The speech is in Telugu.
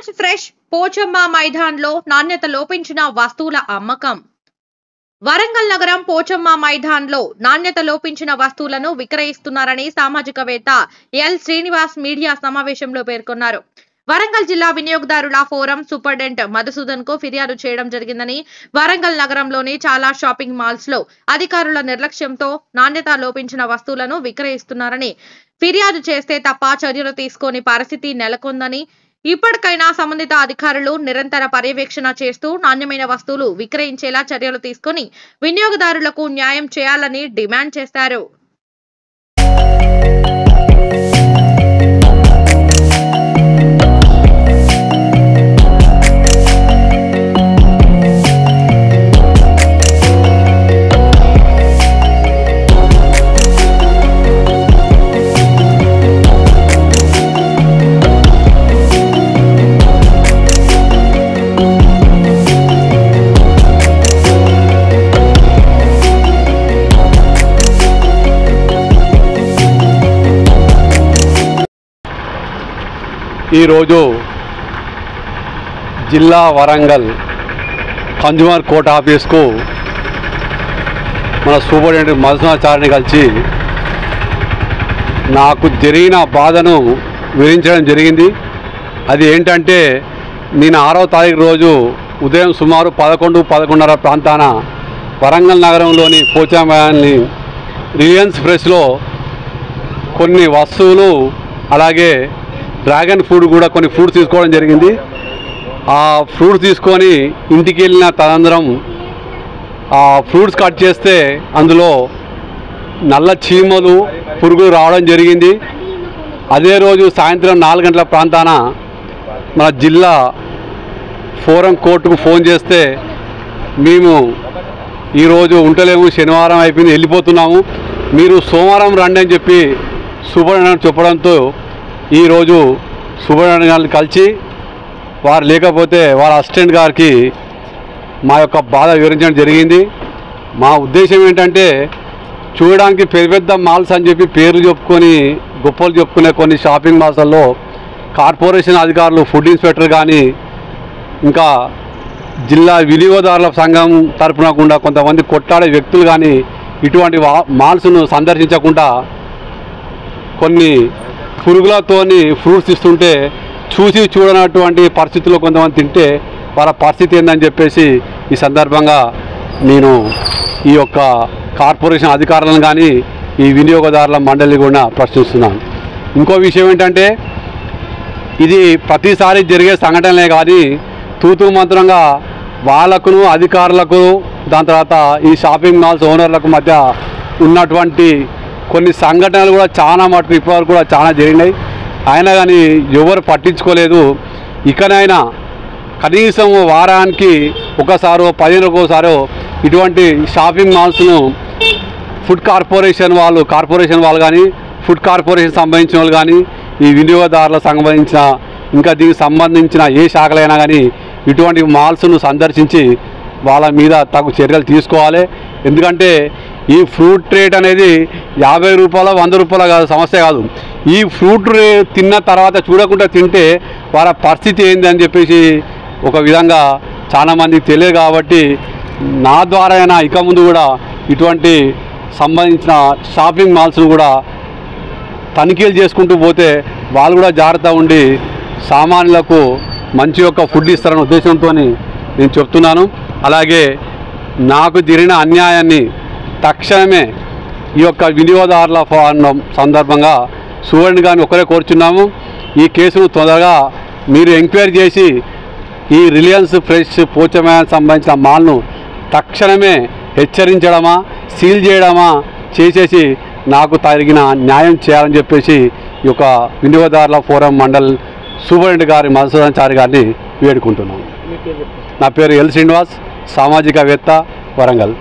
రిలయన్స్ ఫ్రెష్ పోచమ్మ మైదాన్లో నాణ్యత లోపించిన వస్తువుల అమ్మకం. వరంగల్ నగరం పోచమ్మ మైదాన్లో నాణ్యత లోపించిన వస్తువులను విక్రయిస్తున్నారని సామాజికవేత్త ఎల్ శ్రీనివాస్ మీడియా సమావేశంలో పేర్కొన్నారు. వరంగల్ జిల్లా వినియోగదారుల ఫోరం సూపరింటెండెంట్ మధుసూదన్ కు ఫిర్యాదు చేయడం జరిగిందని, వరంగల్ నగరంలోని చాలా షాపింగ్ మాల్స్ లో అధికారుల నిర్లక్ష్యంతో నాణ్యత లోపించిన వస్తువులను విక్రయిస్తున్నారని ఫిర్యాదు చేస్తే తప్ప చర్యలు తీసుకోని పరిస్థితి నెలకొందని, ఇప్పటికైనా సంబంధిత అధికారులు నిరంతర పర్యవేక్షణ చేస్తూ నాణ్యమైన వస్తువులు విక్రయించేలా చర్యలు తీసుకొని వినియోగదారులకు న్యాయం చేయాలని డిమాండ్ చేశారు. ఈరోజు జిల్లా వరంగల్ కన్జ్యూమర్ కోర్ట్ ఆఫీస్కు మన సూపరింటెండెంట్ మధుసూదనాచారిని కలిసి నాకు జరిగిన బాధను వివరించడం జరిగింది. అది ఏంటంటే, నేను 6వ తారీఖు రోజు ఉదయం సుమారు 11:30 ప్రాంతాన వరంగల్ నగరంలోని పోచమ్మని రిలయన్స్ ఫ్రెష్లో కొన్ని వస్తువులు అలాగే డ్రాగన్ ఫ్రూట్ కూడా కొన్ని ఫ్రూట్స్ తీసుకోవడం జరిగింది. ఆ ఫ్రూట్స్ తీసుకొని ఇంటికి వెళ్ళిన తదనంతరం ఆ ఫ్రూట్స్ కట్ చేస్తే అందులో నల్ల చీమలు పురుగులు రావడం జరిగింది. అదే రోజు సాయంత్రం 4 గంటల ప్రాంతాన మన జిల్లా ఫోరం కోర్టుకు ఫోన్ చేస్తే, మేము ఈరోజు ఉండలేము, శనివారం అయిపోయింది, వెళ్ళిపోతున్నాము, మీరు సోమవారం రండి అని చెప్పి సూపరింటెండెంట్ చెప్పడంతో ఈరోజు సూపరింటెండెంట్ గారిని కలిసి, వారు లేకపోతే వారి అసిస్టెంట్ గారికి మా యొక్క బాధ వివరించడం జరిగింది. మా ఉద్దేశం ఏంటంటే, చూడడానికి పెద్ద పెద్ద మాల్స్ అని చెప్పి పేర్లు చెప్పుకొని గొప్పలు చెప్పుకునే కొన్ని షాపింగ్ మాల్స్లో కార్పొరేషన్ అధికారులు, ఫుడ్ ఇన్స్పెక్టర్ కానీ, ఇంకా జిల్లా వినియోగదారుల సంఘం తరపున కూడా కొంతమంది కొట్లాడే వ్యక్తులు కానీ ఇటువంటి మాల్స్ను సందర్శించకుండా కొన్ని పురుగులతోని ఫ్రూట్స్ ఇస్తుంటే చూసి చూడనటువంటి పరిస్థితుల్లో కొంతమంది తింటే వాళ్ళ పరిస్థితి ఏందని చెప్పేసి ఈ సందర్భంగా నేను ఈ యొక్క కార్పొరేషన్ అధికారులను కానీ ఈ వినియోగదారుల మండలి కూడా ప్రశ్నిస్తున్నాను. ఇంకో విషయం ఏంటంటే, ఇది ప్రతిసారి జరిగే సంఘటనలే కానీ తూతూ మంత్రంగా వాళ్ళకును అధికారులకు, దాని తర్వాత ఈ షాపింగ్ మాల్స్ ఓనర్లకు మధ్య ఉన్నటువంటి కొన్ని సంఘటనలు కూడా చాలా మటుకు ఇప్పటివరకు కూడా చాలా జరిగినాయి. అయినా కానీ ఎవరు పట్టించుకోలేదు. ఇకనైనా కనీసం వారానికి ఒకసారో 10 రోజుకోసారో ఇటువంటి షాపింగ్ మాల్స్ను ఫుడ్ కార్పొరేషన్ వాళ్ళు కానీ, ఫుడ్ కార్పొరేషన్ సంబంధించిన వాళ్ళు కానీ, ఈ వినియోగదారులకు సంబంధించిన ఇంకా దీనికి సంబంధించిన ఏ శాఖలైనా కానీ ఇటువంటి మాల్స్ను సందర్శించి వాళ్ళ మీద తగు చర్యలు తీసుకోవాలి. ఎందుకంటే ఈ ఫ్రూట్ రేట్ అనేది 50 రూపాయలు 100 రూపాయలు కాదు, సమస్య కాదు. ఈ ఫ్రూట్ తిన్న తర్వాత చూడకుండా తింటే వాళ్ళ పరిస్థితి ఏంది అని చెప్పేసి ఒక విధంగా చాలామందికి తెలియదు. కాబట్టి నా ద్వారా అయినా ఇక ముందు కూడా ఇటువంటి సంబంధించిన షాపింగ్ మాల్స్ను కూడా తనిఖీలు చేసుకుంటూ పోతే వాళ్ళు కూడా జాగ్రత్త ఉండి సామాన్యులకు మంచి యొక్క ఫుడ్ ఇస్తారనే ఉద్దేశంతో నేను చెప్తున్నాను. అలాగే నాకు జరిగిన అన్యాయాన్ని తక్షణమే ఈ యొక్క వినియోగదారుల సందర్భంగా సూపరింటెండెంట్ గారిని ఒకరే కోరుచున్నాము. ఈ కేసును తొందరగా మీరు ఎంక్వైరీ చేసి ఈ రిలయన్స్ ఫ్రెష్ పోచమ్మకి సంబంధించిన మాల్ను తక్షణమే హెచ్చరించడమా, సీల్ చేయడమా చేసేసి నాకు తగిన న్యాయం చేయాలని చెప్పేసి ఈ యొక్క వినియోగదారుల ఫోరం మండల్ సూపరింటెండెంట్ గారి మధుసూదనాచారి గారిని వేడుకుంటున్నాను. నా పేరు ఎల్ శ్రీనివాస్, సామాజికవేత్త, వరంగల్.